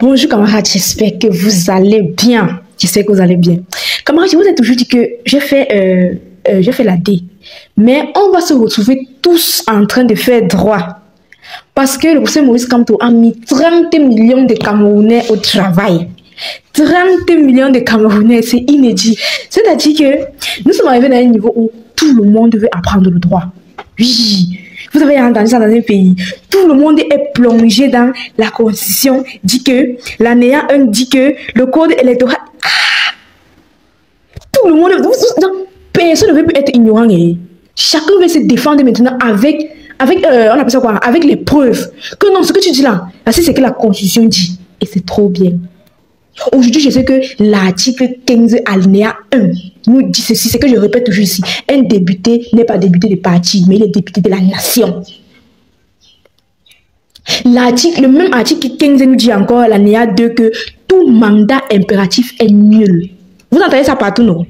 Bonjour camarades, j'espère que vous allez bien. J'espère que vous allez bien. Camarades, je vous ai toujours dit que j'ai fait la D. Mais on va se retrouver tous en train de faire droit. Parce que le professeur Maurice Kamto a mis 30 millions de Camerounais au travail. 30 millions de Camerounais, c'est inédit. C'est-à-dire que nous sommes arrivés à un niveau où tout le monde veut apprendre le droit. Oui. Vous avez entendu ça dans un pays. Tout le monde est plongé dans la constitution, dit que l'ANEA 1 dit que le code électoral. Tout le monde, personne ne veut plus être ignorant. Chacun veut se défendre maintenant avec on appelle ça quoi? Avec les preuves. Que non, ce que tu dis là, c'est ce que la constitution dit. Et c'est trop bien. Aujourd'hui, je sais que l'article 15 alinéa 1 nous dit ceci, c'est que je répète toujours ici. Un député n'est pas député de parti, mais il est député de la nation. Le même article 15 nous dit encore, l'alinéa 2, que tout mandat impératif est nul. Vous entendez ça partout, non?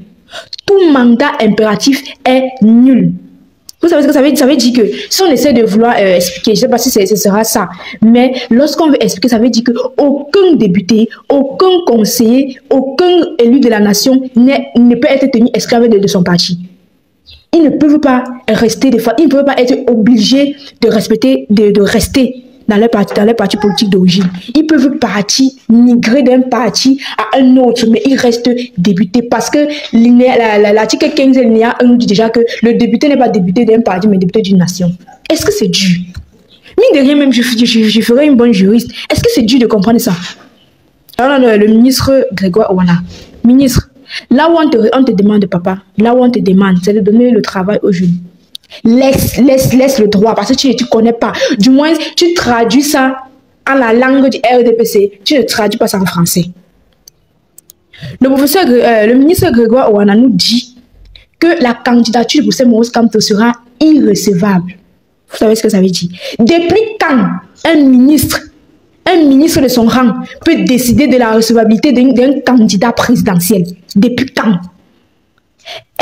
Tout mandat impératif est nul. Vous savez ce que ça veut dire? Ça veut dire que si on essaie de vouloir expliquer, je ne sais pas si ce sera ça, mais lorsqu'on veut expliquer, ça veut dire qu'aucun député, aucun conseiller, aucun élu de la nation ne peut être tenu esclave de son parti. Ils ne peuvent pas rester des fois, ils ne peuvent pas être obligés de respecter, de rester dans les partis politiques d'origine. Ils peuvent migrer d'un parti à un autre, mais ils restent députés parce que l'article 15 nous dit déjà que le député n'est pas député d'un parti, mais député d'une nation. Est-ce que c'est dur? Mine de rien, même je ferais une bonne juriste. Est-ce que c'est dur de comprendre ça? Alors le ministre Grégoire Ouana, ministre, là où on te demande, papa, là où on te demande, c'est de donner le travail aux jeunes. Laisse le droit parce que tu ne connais pas. Du moins, tu traduis ça en la langue du RDPC. Tu ne traduis pas ça en français. Le ministre Grégoire Ouana nous dit que la candidature de professeur Maurice Kamto sera irrecevable. Vous savez ce que ça veut dire? Depuis quand un ministre de son rang peut décider de la recevabilité d'un candidat présidentiel? Depuis quand?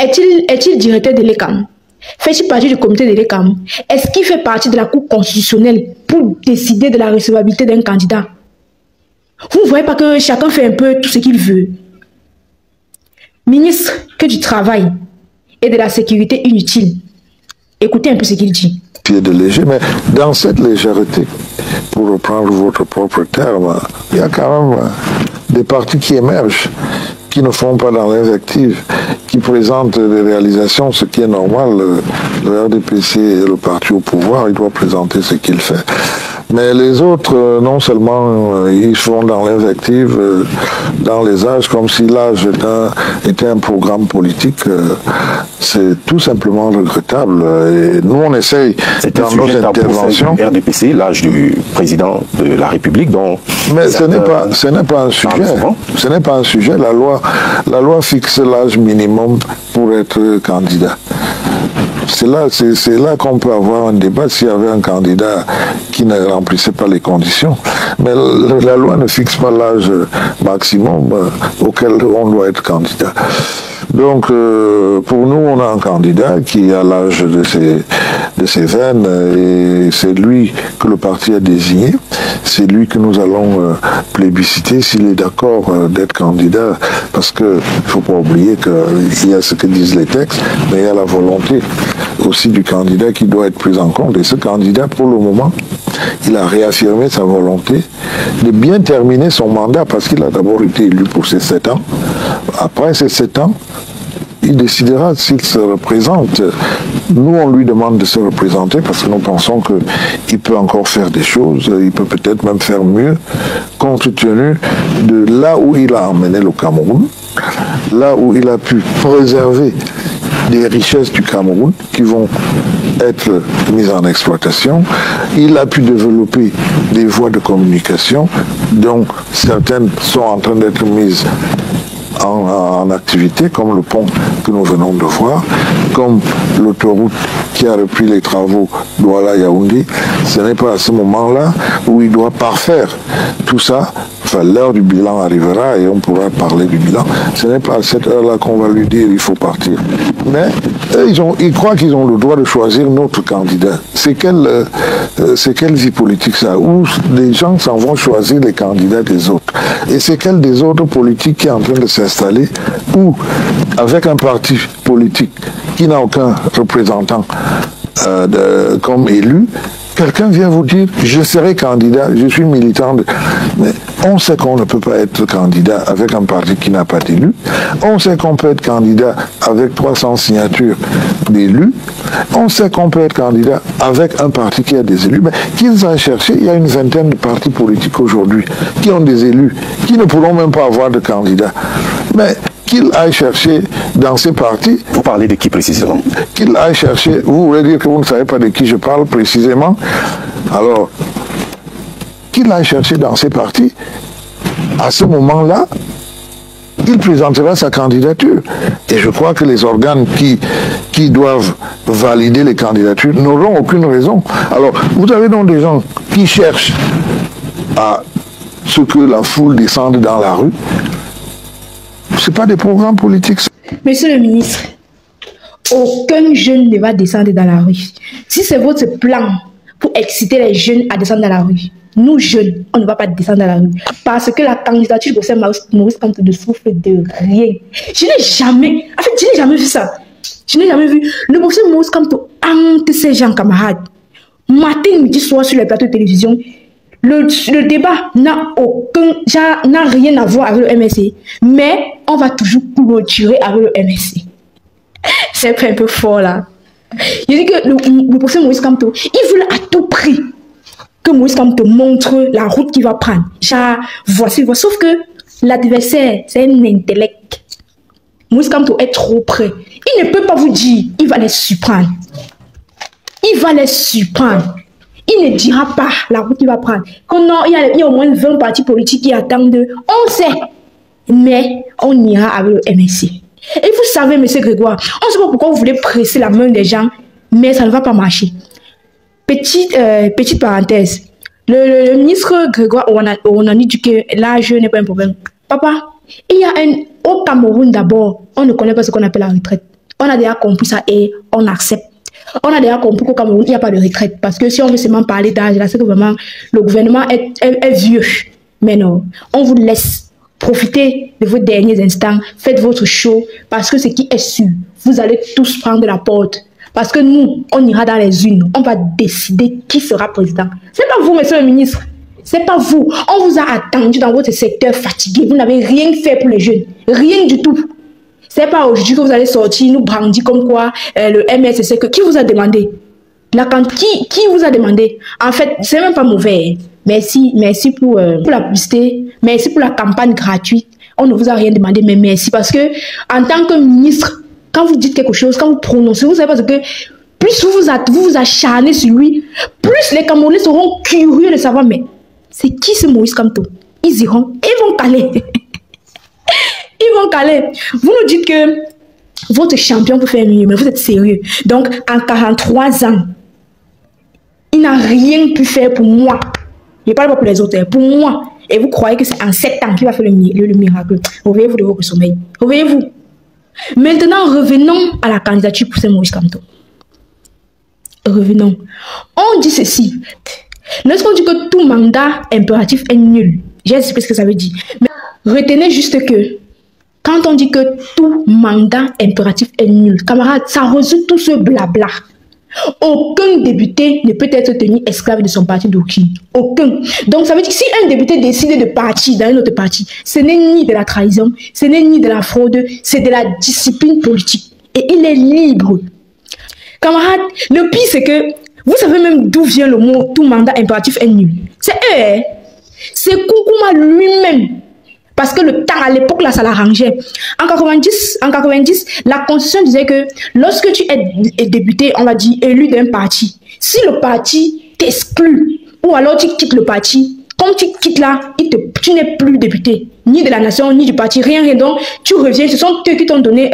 Est-il directeur de l'ECAM? Fait-il partie du comité de l'ECAM? Est-ce qu'il fait partie de la Cour constitutionnelle pour décider de la recevabilité d'un candidat? Vous ne voyez pas que chacun fait un peu tout ce qu'il veut? Ministre que du travail et de la sécurité inutile. Écoutez un peu ce qu'il dit. Pied de léger, mais dans cette légèreté, pour reprendre votre propre terme, il y a quand même des partis qui émergent, qui ne font pas dans l'invective, qui présentent des réalisations, ce qui est normal. Le RDPC est le parti au pouvoir, il doit présenter ce qu'il fait. Mais les autres, non seulement ils font dans l'invective, dans les âges, comme si l'âge était un programme politique, c'est tout simplement regrettable. Et nous, on essaye dans nos interventions. RDPC, l'âge du président de la République, dont. Mais ce n'est pas un sujet. Ce n'est pas un sujet. La loi fixe l'âge minimum pour être candidat. C'est là qu'on peut avoir un débat s'il y avait un candidat qui ne remplissait pas les conditions. Mais la loi ne fixe pas l'âge maximum auquel on doit être candidat. Donc, pour nous, on a un candidat qui a l'âge de ses veines et c'est lui que le parti a désigné. C'est lui que nous allons plébisciter s'il est d'accord d'être candidat, parce qu'il ne faut pas oublier qu'il y a ce que disent les textes, mais il y a la volonté aussi du candidat qui doit être prise en compte. Et ce candidat, pour le moment, il a réaffirmé sa volonté de bien terminer son mandat, parce qu'il a d'abord été élu pour ses 7 ans. Après ces 7 ans, il décidera s'il se représente. Nous, on lui demande de se représenter parce que nous pensons qu'il peut encore faire des choses, il peut peut-être même faire mieux, compte tenu de là où il a emmené le Cameroun, là où il a pu préserver des richesses du Cameroun qui vont être mises en exploitation. Il a pu développer des voies de communication, dont certaines sont en train d'être mises en activité, comme le pont que nous venons de voir, comme l'autoroute qui a repris les travaux Douala-Yaoundé. Ce n'est pas à ce moment-là où il doit parfaire tout ça, enfin, l'heure du bilan arrivera et on pourra parler du bilan. Ce n'est pas à cette heure-là qu'on va lui dire il faut partir. Mais eux, ils croient qu'ils ont le droit de choisir notre candidat. C'est quelle vie politique ça? Où les gens s'en vont choisir les candidats des autres. Et c'est quel des autres politiques qui est en train de s'installer ou avec un parti politique qui n'a aucun représentant comme élu, quelqu'un vient vous dire je serai candidat, je suis militant. Mais on sait qu'on ne peut pas être candidat avec un parti qui n'a pas d'élu. On sait qu'on peut être candidat avec 300 signatures d'élus. On sait qu'on peut être candidat avec un parti qui a des élus. Mais qu'ils aillent chercher, il y a une vingtaine de partis politiques aujourd'hui qui ont des élus, qui ne pourront même pas avoir de candidats. Mais qu'il aille chercher dans ces partis... Vous parlez de qui précisément? Qu'il aille chercher... Vous voulez dire que vous ne savez pas de qui je parle précisément? Alors, qu'il aille chercher dans ces partis, à ce moment-là, il présentera sa candidature. Et je crois que les organes qui doivent valider les candidatures n'auront aucune raison. Alors, vous avez donc des gens qui cherchent à ce que la foule descende dans la rue. Ce n'est pas des programmes politiques. Monsieur le ministre, aucun jeune ne va descendre dans la rue. Si c'est votre plan pour exciter les jeunes à descendre dans la rue, nous jeunes, on ne va pas descendre dans la rue. Parce que la candidature de professeur Maurice Kamto ne souffre de rien. Je n'ai jamais, en fait, je n'ai jamais vu ça. Je n'ai jamais vu. Le professeur Maurice Kamto hante ses gens camarades. Matin, midi, soir sur les plateaux de télévision. Le débat n'a rien à voir avec le MSC, mais on va toujours clôturer avec le MSC. C'est un peu fort là. Je dis que le professeur Maurice Kamto, il veut à tout prix que Maurice Kamto montre la route qu'il va prendre. Voici. Sauf que l'adversaire, c'est un intellect. Maurice Kamto est trop près. Il ne peut pas vous dire, il va les surprendre. Il va les surprendre. Il ne dira pas la route qu'il va prendre. Non, il y a au moins 20 partis politiques qui attendent. On sait. Mais on ira avec le MSC. Et vous savez, M. Grégoire, on ne sait pas pourquoi vous voulez presser la main des gens, mais ça ne va pas marcher. Petite parenthèse. Le ministre Grégoire on a dit que l'âge n'est pas un problème. Papa, il y a au Cameroun d'abord, on ne connaît pas ce qu'on appelle la retraite. On a déjà compris ça et on accepte. On a déjà compris qu'au Cameroun, il n'y a pas de retraite. Parce que si on veut seulement parler d'âge, là, c'est que vraiment, le gouvernement est vieux. Mais non, on vous laisse profiter de vos derniers instants. Faites votre show. Parce que ce qui est sûr, vous allez tous prendre la porte. Parce que nous, on ira dans les urnes. On va décider qui sera président. C'est pas vous, monsieur le ministre. C'est pas vous. On vous a attendu dans votre secteur fatigué. Vous n'avez rien fait pour les jeunes. Rien du tout. C'est pas aujourd'hui que vous allez sortir, nous brandir comme quoi le MSC, qui vous a demandé? Qui vous a demandé? En fait, c'est même pas mauvais. Merci pour la publicité, merci pour la campagne gratuite. On ne vous a rien demandé, mais merci. Parce que, en tant que ministre, quand vous dites quelque chose, quand vous prononcez, vous savez parce que plus vous vous acharnez sur lui, plus les Camerounais seront curieux de savoir, mais c'est qui ce Maurice Kamto? Ils iront, ils vont caler. Ils vont caler. Vous nous dites que votre champion peut faire mieux, mais vous êtes sérieux. Donc, en 43 ans, il n'a rien pu faire pour moi. Je ne parle pas pour les autres, pour moi. Et vous croyez que c'est en 7 ans qu'il va faire le miracle. Réveillez-vous de votre sommeil. Réveillez-vous. Maintenant, revenons à la candidature pour Maurice Kamto. Revenons. On dit ceci. Lorsqu'on dit que tout mandat impératif est nul, j'ai expliqué ce que ça veut dire. Mais retenez juste que quand on dit que tout mandat impératif est nul, camarades, ça résout tout ce blabla. Aucun député ne peut être tenu esclave de son parti d'origine. Aucun. Donc ça veut dire que si un député décide de partir dans un autre parti, ce n'est ni de la trahison, ce n'est ni de la fraude, c'est de la discipline politique. Et il est libre. Camarades, le pire c'est que vous savez même d'où vient le mot tout mandat impératif est nul. C'est eux. C'est Koukouma lui-même. Parce que le temps à l'époque là ça l'arrangeait. En 90, la constitution disait que lorsque tu es député, on va dire élu d'un parti, si le parti t'exclut ou alors tu quittes le parti, comme tu quittes là, tu n'es plus député, ni de la nation, ni du parti, rien. Donc tu reviens, ce sont eux qui t'ont donné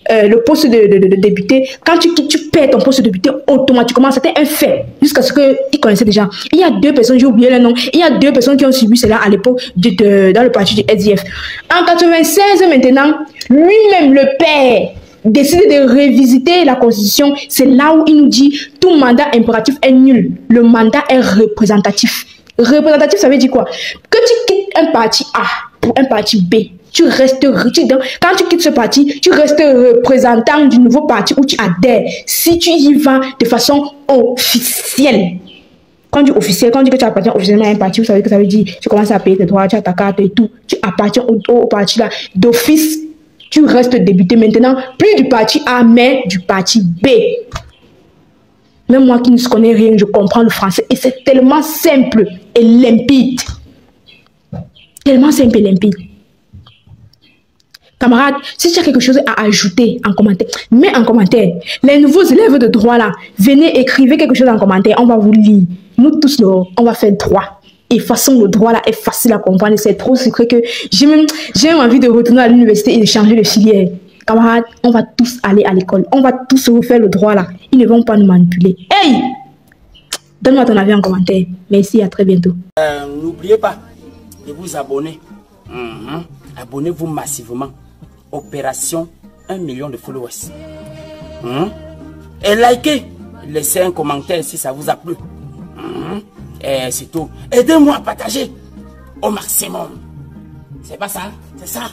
le poste de député, quand tu quittes, tu perds ton poste de député automatiquement. C'était un fait, jusqu'à ce qu'ils connaissaient déjà. Il y a 2 personnes, j'ai oublié le nom, il y a 2 personnes qui ont subi cela à l'époque dans le parti du SDF. En 96 maintenant, lui-même, le père, décide de révisiter la constitution. C'est là où il nous dit tout mandat impératif est nul. Le mandat est représentatif. Représentatif, ça veut dire quoi? Que tu quittes un parti A pour un parti B, tu restes, quand tu quittes ce parti, tu restes représentant du nouveau parti où tu adhères. Si tu y vas de façon officielle. Quand tu dis officiel, quand tu dis que tu appartiens officiellement à un parti, vous savez que ça veut dire tu commences à payer tes droits, tu as ta carte et tout. Tu appartiens au parti là. D'office, tu restes député maintenant, plus du parti A, mais du parti B. Même moi qui ne connais rien, je comprends le français. Et c'est tellement simple et limpide. Tellement simple et limpide. Camarades, si tu as quelque chose à ajouter en commentaire, mets en commentaire. Les nouveaux élèves de droit là, venez écrivez quelque chose en commentaire, on va vous lire. Nous tous, on va faire droit. Et de toute façon, le droit là est facile à comprendre. C'est trop secret que j'ai même envie de retourner à l'université et de changer de filière. Camarades, on va tous aller à l'école. On va tous refaire le droit là. Ils ne vont pas nous manipuler. Hey! Donne-moi ton avis en commentaire. Merci, à très bientôt. N'oubliez pas de vous abonner. Abonnez-vous massivement. Opération 1 million de followers. Et likez. Laissez un commentaire si ça vous a plu. Et c'est tout. Aidez-moi à partager au maximum. C'est pas ça? C'est ça.